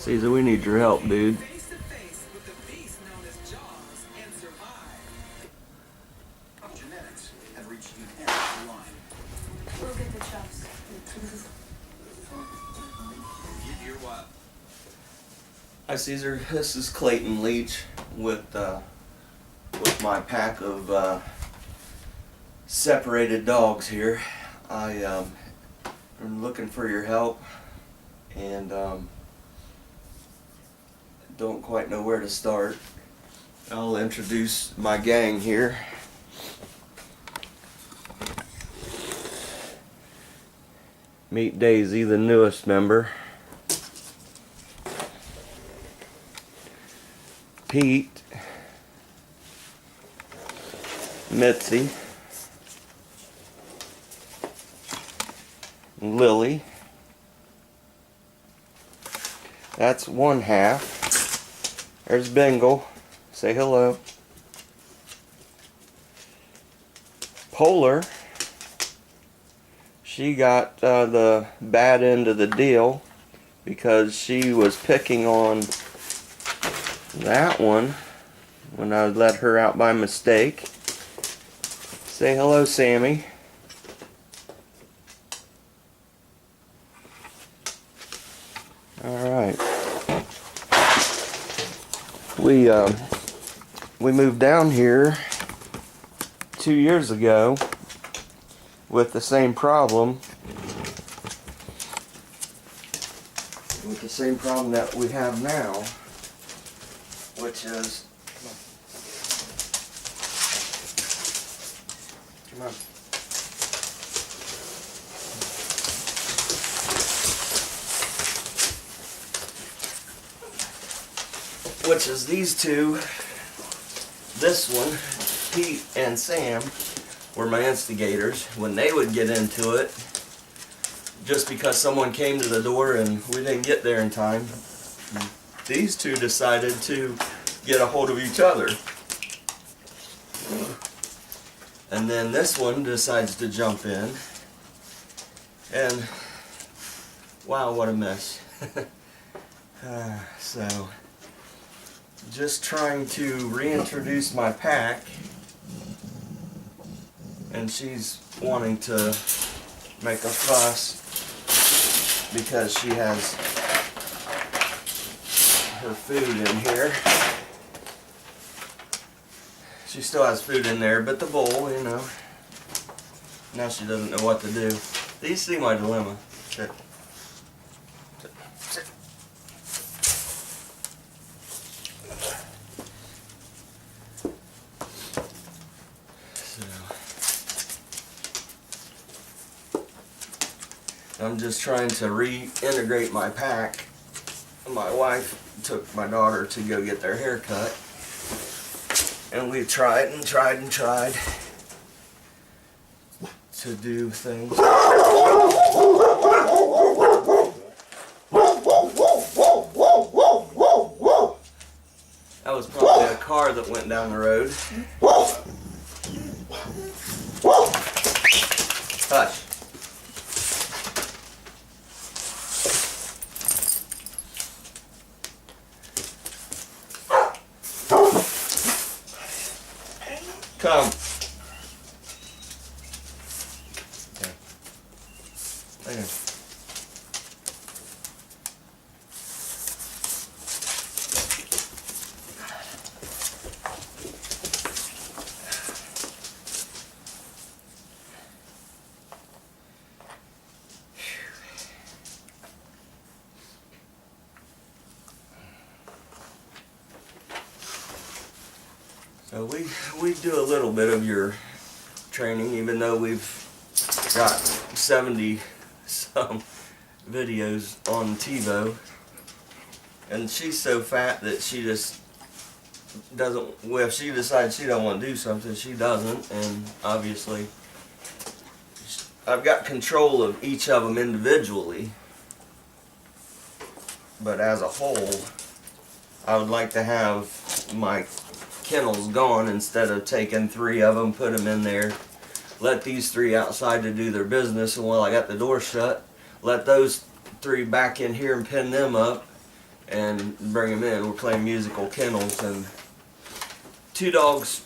Cesar, we need your help, dude. We'll get the chops. Hi, Cesar. This is Clayton Leach with my pack of separated dogs here. I am looking for your help and don't quite know where to start. I'll introduce my gang here. Meet Daisy, the newest member. Pete, Mitzi, Lily. That's one half. There's Bengal. Say hello. Polar. She got the bad end of the deal because she was picking on that one when I let her out by mistake. Say hello, Sammy. Alright. We moved down here 2 years ago with the same problem. With the same problem that we have now, which is, come on. Which is these two. This one, Pete and Sam, were my instigators. When they would get into it, just because someone came to the door and we didn't get there in time, these two decided to get a hold of each other. And then this one decides to jump in. And wow, what a mess. So, just trying to reintroduce my pack. And she's wanting to make a fuss because she has her food in here. She still has food in there, but the bowl, you know, now she doesn't know what to do. Do you see my dilemma? Sit. Sit. Sit. So, I'm just trying to reintegrate my pack. My wife took my daughter to go get their hair cut, and we tried and tried and tried to do things. That was probably a car that went down the road. Hush. Come. Okay. There. So we do a little bit of your training, even though we've got 70 some videos on TiVo, and she's so fat that she just doesn't, well, if she decides she don't want to do something, she doesn't. And obviously I've got control of each of them individually, but as a whole I would like to have my kennels gone instead of taking 3 of them, put them in there, let these 3 outside to do their business, and while I got the door shut, let those 3 back in here and pin them up, and bring them in. We're playing musical kennels, and 2 dogs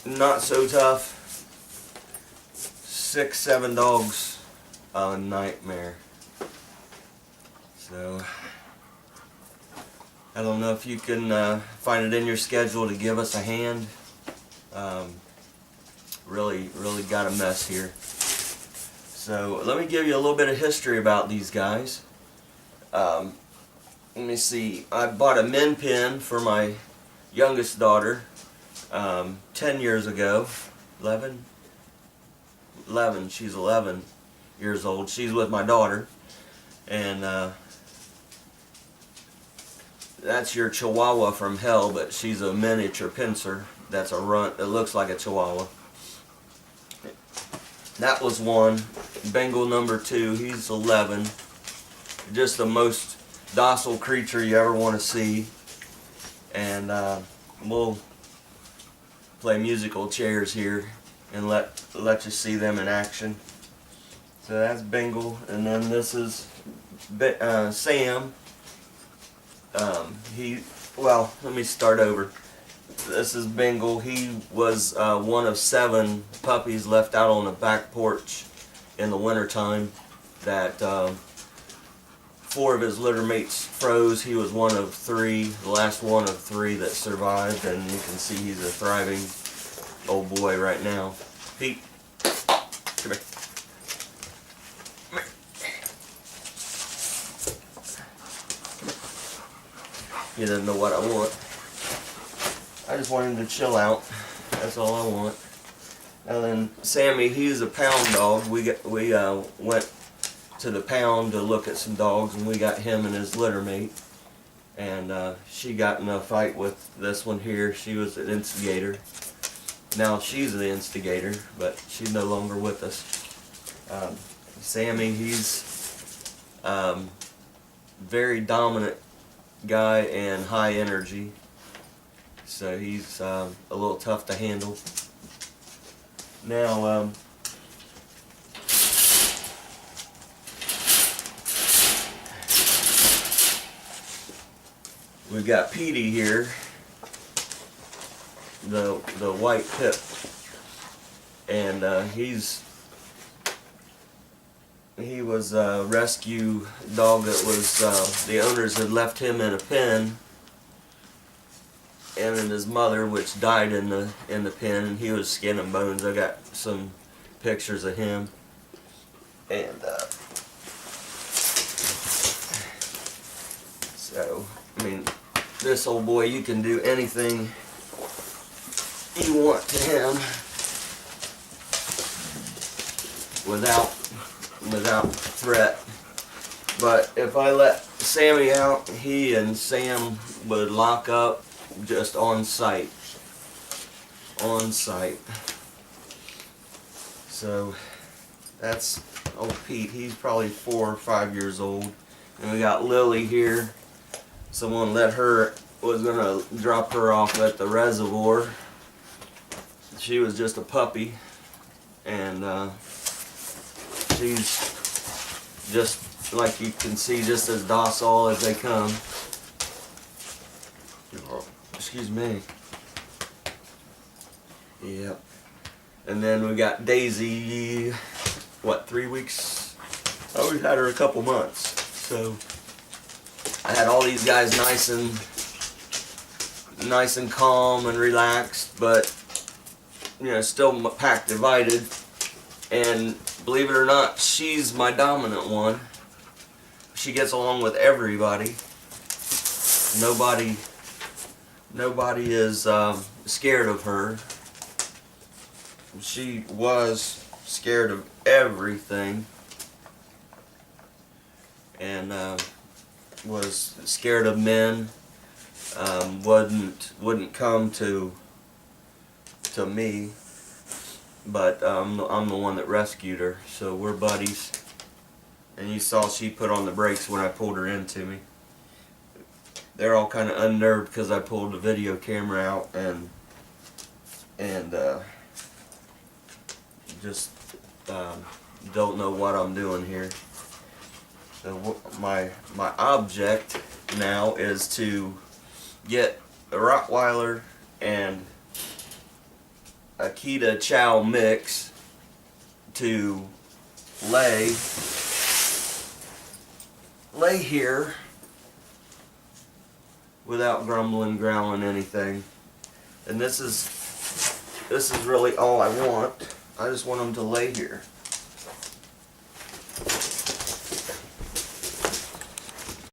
not so tough. 6, 7 dogs, a nightmare. So I don't know if you can find it in your schedule to give us a hand. Really got a mess here. So let me give you a little bit of history about these guys. Let me see. I bought a min pin for my youngest daughter 10 years ago. 11? 11. She's 11 years old. She's with my daughter. And that's your Chihuahua from hell, but she's a miniature pincer. That's a runt. It looks like a Chihuahua. That was one. Bengal number 2. He's 11. Just the most docile creature you ever want to see. And we'll play musical chairs here and let you see them in action. So that's Bengal, and then this is Sam. Well, let me start over. This is Bengal. He was one of 7 puppies left out on the back porch in the wintertime that 4 of his litter mates froze. He was one of 3, the last one of 3 that survived, and you can see he's a thriving old boy right now. Pete, come here. Come here. He doesn't know what I want. I just want him to chill out. That's all I want. And then Sammy, he's a pound dog. We went to the pound to look at some dogs, and we got him and his litter mate. And she got in a fight with this one here. She was an instigator. Now she's the instigator, but she's no longer with us. Sammy, he's very dominant guy and high energy. So he's a little tough to handle. Now, we've got Petey here, the white pip, and he was a rescue dog that was the owners had left him in a pen. Him and his mother, which died in the pen, and he was skin and bones. I got some pictures of him, and so I mean, this old boy, you can do anything you want to him without threat. But if I let Sammy out, he and Sam would lock up just on sight. So that's old Pete. He's probably 4 or 5 years old. And we got Lily here. Someone was gonna drop her off at the reservoir. She was just a puppy, and she's just, like you can see, just as docile as they come. Excuse me. Yep. And then we got Daisy, what, 3 weeks? Oh, we've had her a couple months. So I had all these guys nice and calm and relaxed, but still pack divided. And believe it or not, she's my dominant one. She gets along with everybody. Nobody is scared of her. She was scared of everything, and was scared of men. Wouldn't come to me, but I'm the one that rescued her. So we're buddies. And you saw she put on the brakes when I pulled her into me. They're all kind of unnerved because I pulled the video camera out and just don't know what I'm doing here. So my object now is to get a Rottweiler and Akita Chow mix to lay here without grumbling, growling, anything. And this is really all I want. I just want them to lay here.